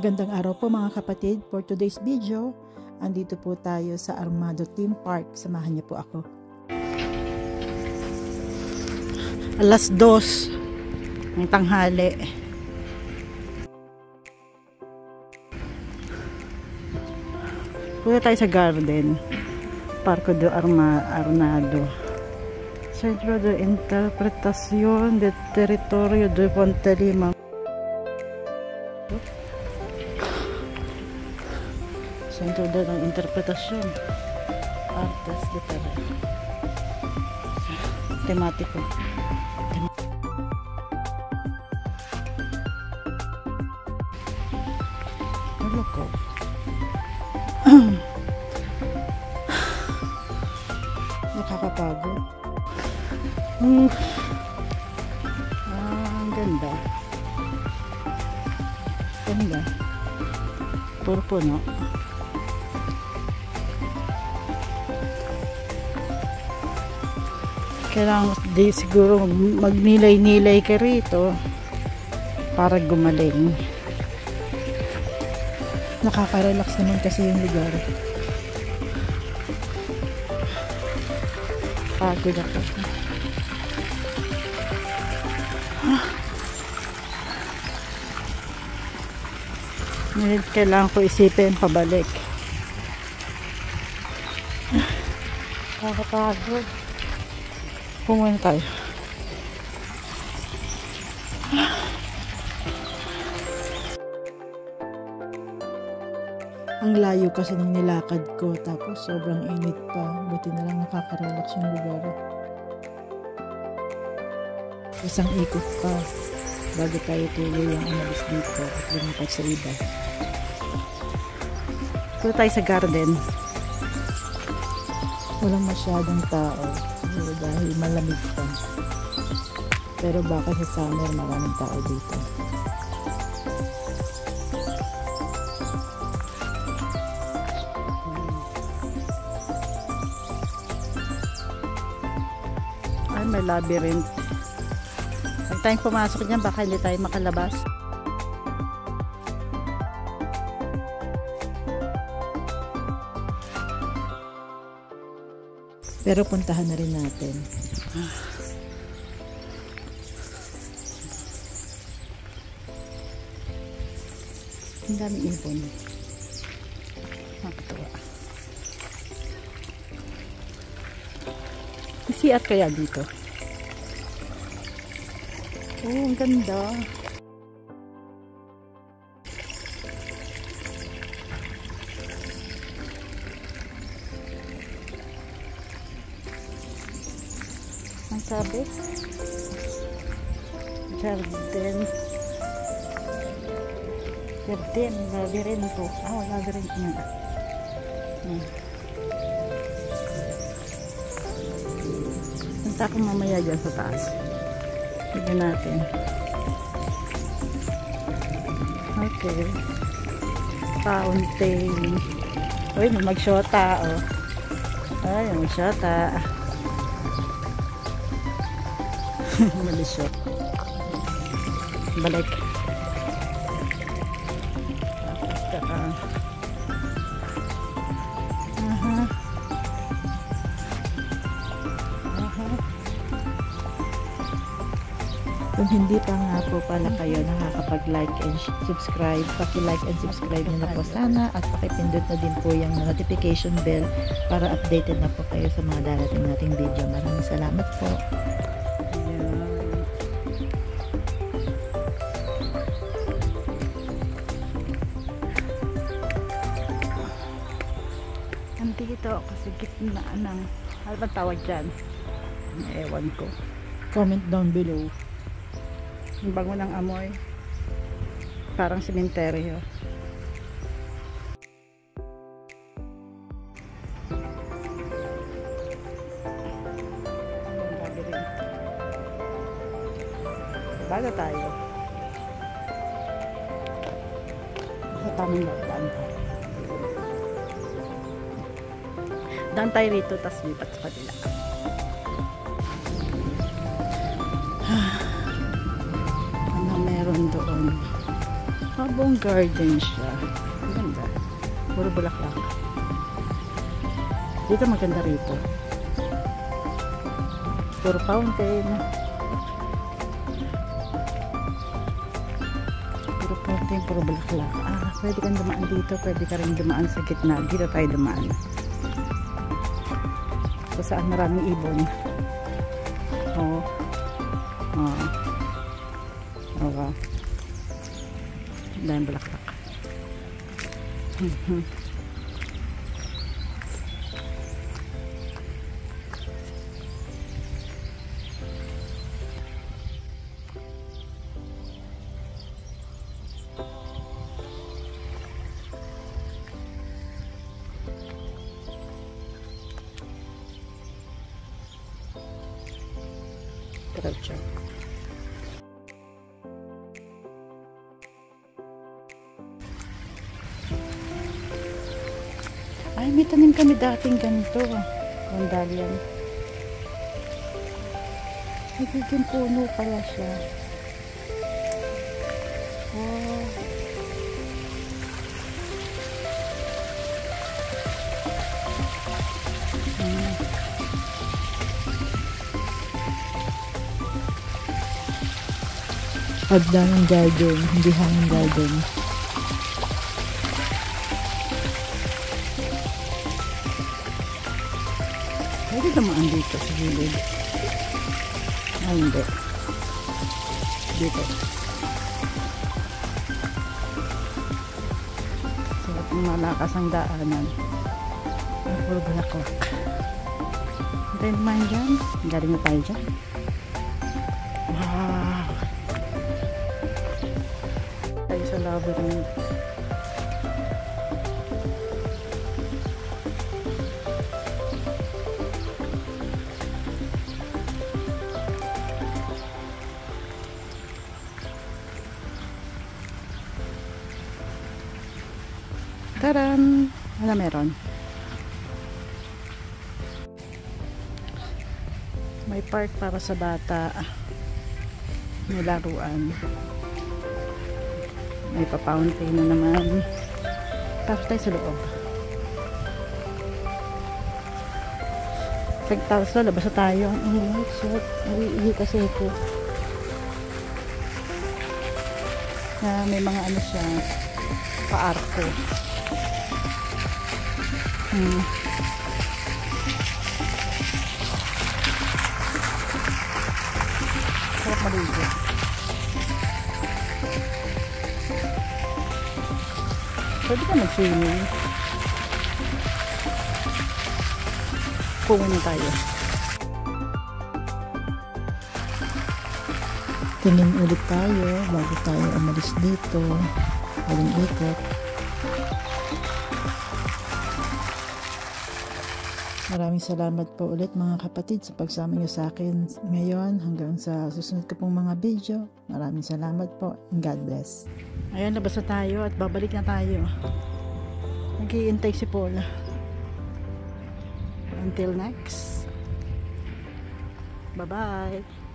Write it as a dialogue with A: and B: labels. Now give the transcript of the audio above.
A: Magandang araw po mga kapatid. For today's video, andito po tayo sa Armado Theme Park. Samahan niyo po ako. Alas 2 ng tanghali. Punta tayo sa garden. Parco de Armado. Centro de Interpretación de Territorio de Pontelima. Centro de Interpretación. Artes Literario. Temático. Ano ko? Nakakapagod. Ang ganda. Ganda. Puro puno. Kailangan di siguro magnilay-nilay ka rito para gumaling. Nakaka-relax naman kasi yung lugar. Pagod ako. Kailangan ko isipin pabalik. Nakakapagod. Pumunta tayo. Ang layo kasi ng nilakad ko, tapos sobrang init pa. Buti na lang nakaka-relax yung lugar. Isang ikot pa bago tayo tuloy ang umalis dito at lumipat sa iba. Punta tayo sa garden. Walang masyadong tao dahil malamig pa. Pero baka sa summer maraming tao dito. Ay, may labyrinth. Pag tayong pumasok dyan, baka hindi tayo makalabas. Pero puntahan na rin natin. Ang daming ibon. Nakakatawa. Isiat kaya dito? Oh, ang ganda. Ang sabi? Garden. Garden, labyrinto. Oh, labyrinto na. Punta ako mamaya dyan sa taas. Tignan natin. Okay. Fountain. Uy, may mag-shota, oh. Ay, mag-shota. Malisot. Balik. Kung hindi pa nga po pala kayo nakakapag-like and subscribe, paki-like and subscribe nyo na po sana at pakipindot na din po yung notification bell para updated na po kayo sa mga darating nating video. Maraming salamat po. Dito kasi gitna ng ano ba tawag dyan? Ewan ko. Comment down below. Ang bango ng amoy. Parang sementeryo. Bago tayo. Sa tamang daan tayo. Daan tayo rito, tapos lipat sa kabila. Ano meron doon?
B: Habong garden siya. Ang ganda. Puro bulaklak. Dito maganda rito. Puro fountain. Puro fountain, puro bulaklak. Pwede kang dumaan dito. Pwede ka rin dumaan sa gitna. Dito tayo dumaan. Kung saan maraming ibon. Oo. Oo. Oo. Dahil bulaklak. Diretso. Ay, may tanim kami dating ganito. Rondalian. Nagiging puno pala siya. Wow.
A: Pagda ng garden, hindi hanging garden.
B: Pwede naman dito sa gilid. Ay, hindi. Dito. So, kung malakas ang daanan. Ang puro bulaklak. Hintayin naman dyan. Galing na tayo dyan. Wow! Tayo sa labyrinth. Taran! Ano meron? May park para sa bata. May laruan. May pa-fountain na naman. Tapos tayo sa loob. Pagtalas na, labas na tayo. Ang init, suot. Naiihi kasi ako. Na may mga ano siya, pa-arko. Sarap maligo. Pwede ka mag-swimming. Kuha na tayo.
A: Tingin ulit tayo bago tayo umalis dito. Walang ikot. Maraming salamat po ulit mga kapatid sa pagsama niyo sa akin ngayon hanggang sa susunod ko pong mga video. Maraming salamat po and God bless.
B: Ayan, labas na tayo at babalik na tayo. Nag-iintay si Paula. Until next. Bye-bye.